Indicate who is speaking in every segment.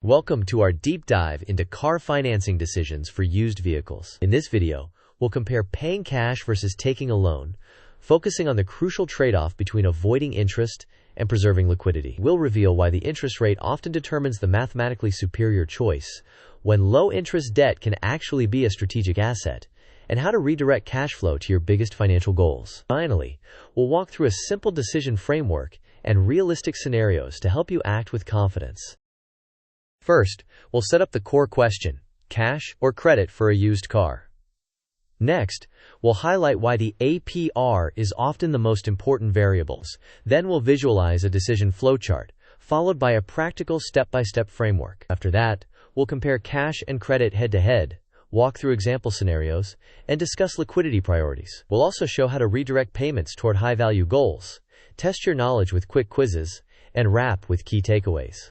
Speaker 1: Welcome to our deep dive into car financing decisions for used vehicles. In this video, we'll compare paying cash versus taking a loan, focusing on the crucial trade-off between avoiding interest and preserving liquidity. We'll reveal why the interest rate often determines the mathematically superior choice, when low-interest debt can actually be a strategic asset, and how to redirect cash flow to your biggest financial goals. Finally, we'll walk through a simple decision framework and realistic scenarios to help you act with confidence. First, we'll set up the core question: cash or credit for a used car? Next, we'll highlight why the APR is often the most important variables. Then we'll visualize a decision flowchart, followed by a practical step-by-step framework. After that, we'll compare cash and credit head-to-head, walk through example scenarios, and discuss liquidity priorities. We'll also show how to redirect payments toward high-value goals, test your knowledge with quick quizzes, and wrap with key takeaways.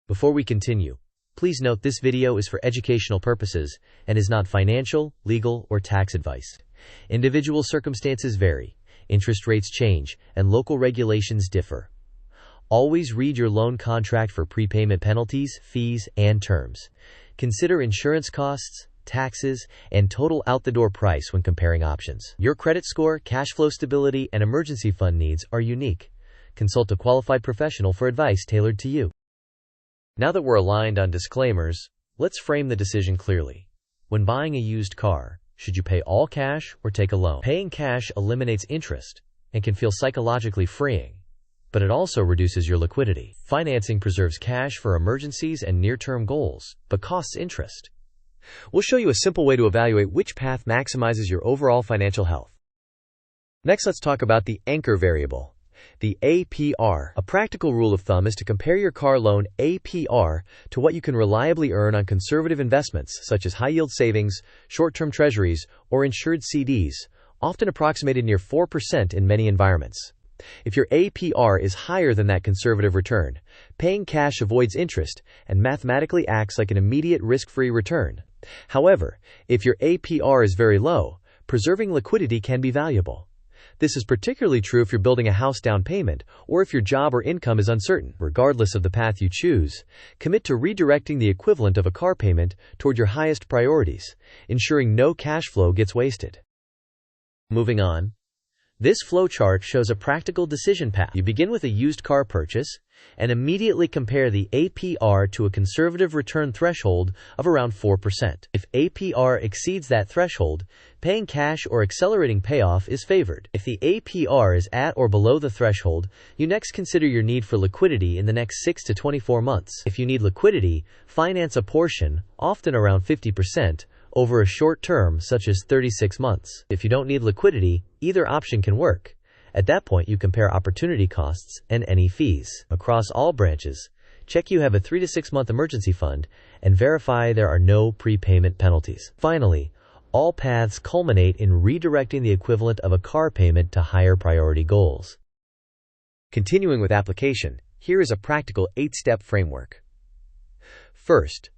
Speaker 1: Before we continue, please note this video is for educational purposes and is not financial, legal, or tax advice. Individual circumstances vary, interest rates change, and local regulations differ. Always read your loan contract for prepayment penalties, fees, and terms. Consider insurance costs, taxes, and total out-the-door price when comparing options. Your credit score, cash flow stability, and emergency fund needs are unique. Consult a qualified professional for advice tailored to you. Now that we're aligned on disclaimers, let's frame the decision clearly. When buying a used car, should you pay all cash or take a loan? Paying cash eliminates interest and can feel psychologically freeing, but it also reduces your liquidity. Financing preserves cash for emergencies and near-term goals, but costs interest. We'll show you a simple way to evaluate which path maximizes your overall financial health. Next, let's talk about the anchor variable, the APR. A practical rule of thumb is to compare your car loan APR to what you can reliably earn on conservative investments such as high-yield savings, short-term treasuries, or insured CDs, often approximated near 4% in many environments. If your APR is higher than that conservative return, paying cash avoids interest and mathematically acts like an immediate risk-free return. However, if your APR is very low, preserving liquidity can be valuable. This is particularly true if you're building a house down payment or if your job or income is uncertain. Regardless of the path you choose, commit to redirecting the equivalent of a car payment toward your highest priorities, ensuring no cash flow gets wasted. Moving on, this flowchart shows a practical decision path. You begin with a used car purchase and immediately compare the APR to a conservative return threshold of around 4%. If APR exceeds that threshold, paying cash or accelerating payoff is favored. If the APR is at or below the threshold, you next consider your need for liquidity in the next 6 to 24 months. If you need liquidity, finance a portion, often around 50%, over a short term such as 36 months. If you don't need liquidity, either option can work. At that point, you compare opportunity costs and any fees. Across all branches, check you have a 3 to 6 month emergency fund and verify there are no prepayment penalties. Finally, all paths culminate in redirecting the equivalent of a car payment to higher priority goals. Continuing with application, here is a practical 8-step framework. First,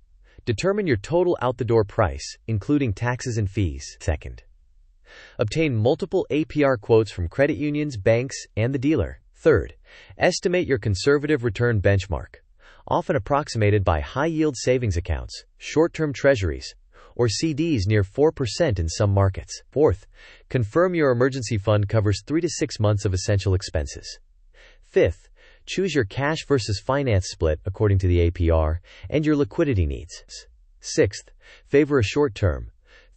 Speaker 1: determine your total out-the-door price, including taxes and fees. Second, obtain multiple APR quotes from credit unions, banks, and the dealer. Third, estimate your conservative return benchmark, often approximated by high-yield savings accounts, short-term treasuries, or CDs near 4% in some markets. Fourth, confirm your emergency fund covers 3 to 6 months of essential expenses. Fifth, choose your cash versus finance split according to the APR and your liquidity needs. Sixth, favor a short-term,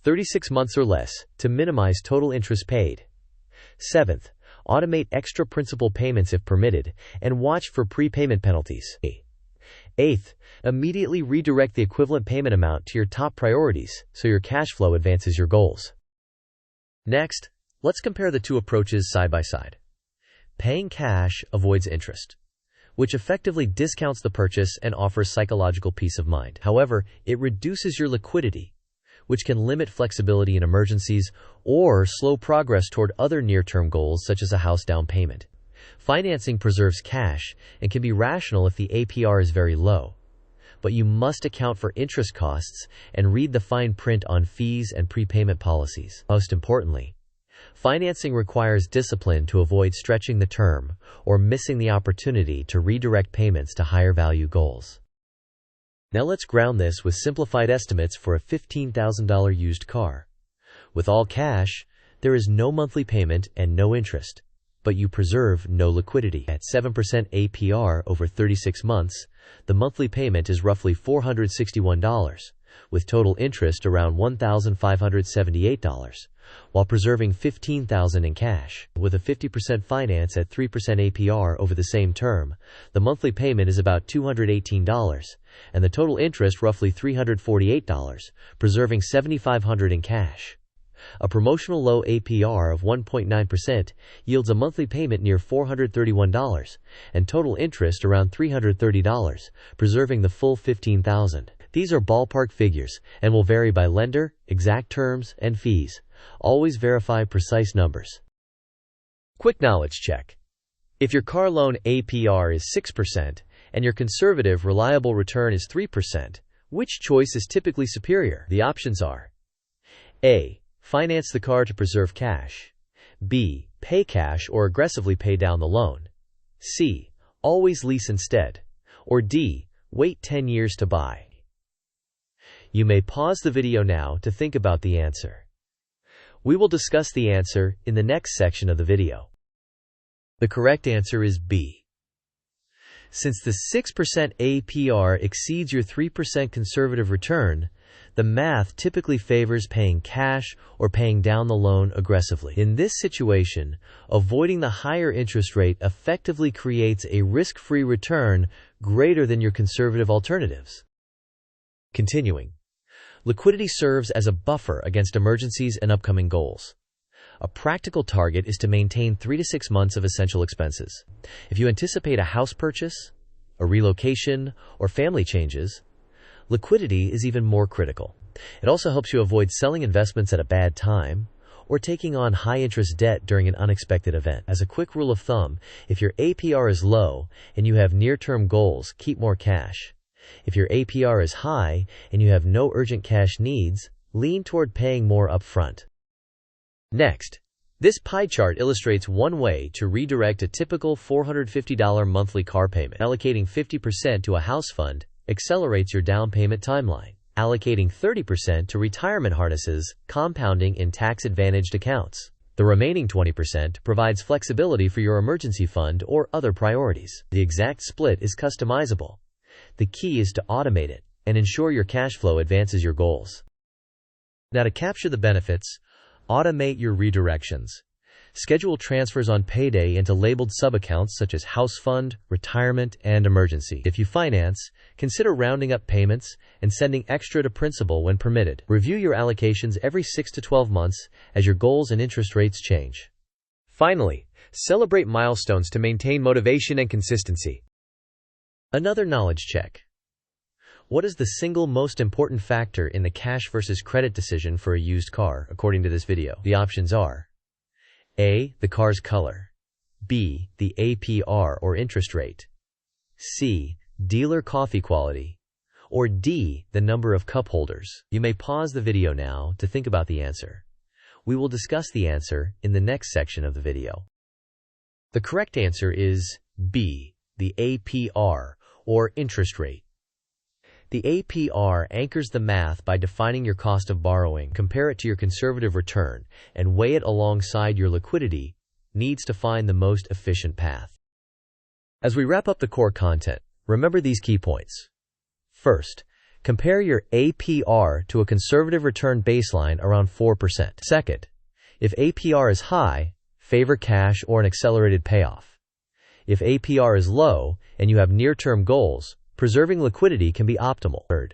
Speaker 1: 36 months or less, to minimize total interest paid. Seventh, automate extra principal payments if permitted, and watch for prepayment penalties. Eighth, immediately redirect the equivalent payment amount to your top priorities so your cash flow advances your goals. Next, let's compare the two approaches side by side. Paying cash avoids interest, which effectively discounts the purchase and offers psychological peace of mind. However, it reduces your liquidity, which can limit flexibility in emergencies or slow progress toward other near-term goals such as a house down payment. Financing preserves cash and can be rational if the APR is very low, but you must account for interest costs and read the fine print on fees and prepayment policies. Most importantly, financing requires discipline to avoid stretching the term or missing the opportunity to redirect payments to higher value goals. Now let's ground this with simplified estimates for a $15,000 used car. With all cash, there is no monthly payment and no interest, but you preserve no liquidity. At 7% APR over 36 months, the monthly payment is roughly $461, with total interest around $1,578, while preserving $15,000 in cash. With a 50% finance at 3% APR over the same term, the monthly payment is about $218, and the total interest roughly $348, preserving $7,500 in cash. A promotional low APR of 1.9% yields a monthly payment near $431 and total interest around $330, preserving the full $15,000. These are ballpark figures and will vary by lender, exact terms, and fees. Always verify precise numbers. Quick knowledge check. If your car loan APR is 6% and your conservative, reliable return is 3%, which choice is typically superior? The options are: A. Finance the car to preserve cash. B. Pay cash or aggressively pay down the loan. C. Always lease instead. Or D. Wait 10 years to buy. You may pause the video now to think about the answer. We will discuss the answer in the next section of the video. The correct answer is B. Since the 6% APR exceeds your 3% conservative return, the math typically favors paying cash or paying down the loan aggressively. In this situation, avoiding the higher interest rate effectively creates a risk-free return greater than your conservative alternatives. Continuing. Liquidity serves as a buffer against emergencies and upcoming goals. A practical target is to maintain 3 to 6 months of essential expenses. If you anticipate a house purchase, a relocation, or family changes, liquidity is even more critical. It also helps you avoid selling investments at a bad time or taking on high-interest debt during an unexpected event. As a quick rule of thumb, if your APR is low and you have near-term goals, keep more cash. If your APR is high and you have no urgent cash needs, lean toward paying more upfront. Next, this pie chart illustrates one way to redirect a typical $450 monthly car payment. Allocating 50% to a house fund accelerates your down payment timeline. Allocating 30% to retirement harnesses, compounding in tax-advantaged accounts. The remaining 20% provides flexibility for your emergency fund or other priorities. The exact split is customizable. The key is to automate it and ensure your cash flow advances your goals. Now, to capture the benefits, automate your redirections. Schedule transfers on payday into labeled sub-accounts such as house fund, retirement, and emergency. If you finance, consider rounding up payments and sending extra to principal when permitted. Review your allocations every 6 to 12 months as your goals and interest rates change. Finally, celebrate milestones to maintain motivation and consistency. Another knowledge check. What is the single most important factor in the cash versus credit decision for a used car, according to this video? The options are: A. The car's color. B. The APR or interest rate. C. Dealer coffee quality. Or D. The number of cup holders. You may pause the video now to think about the answer. We will discuss the answer in the next section of the video. The correct answer is B. The APR or interest rate. The APR anchors the math by defining your cost of borrowing, compare it to your conservative return, and weigh it alongside your liquidity needs to find the most efficient path. As we wrap up the core content, remember these key points. First, compare your APR to a conservative return baseline around 4%. Second, if APR is high, favor cash or an accelerated payoff. If APR is low and you have near-term goals, preserving liquidity can be optimal. Third,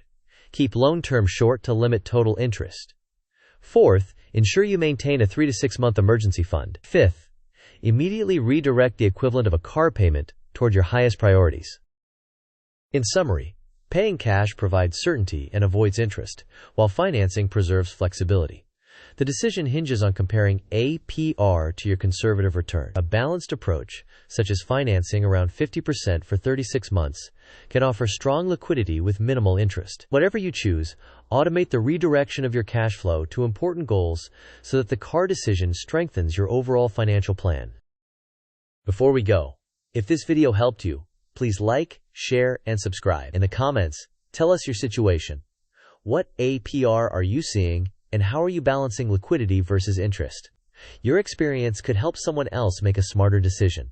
Speaker 1: keep loan term short to limit total interest. Fourth, ensure you maintain a 3 to 6 month emergency fund. Fifth, immediately redirect the equivalent of a car payment toward your highest priorities. In summary, paying cash provides certainty and avoids interest, while financing preserves flexibility. The decision hinges on comparing APR to your conservative return. A balanced approach, such as financing around 50% for 36 months, can offer strong liquidity with minimal interest. Whatever you choose, automate the redirection of your cash flow to important goals so that the car decision strengthens your overall financial plan. Before we go, if this video helped you, please like, share, and subscribe. In the comments, Tell us your situation. What APR are you seeing, and how are you balancing liquidity versus interest? Your experience could help someone else make a smarter decision.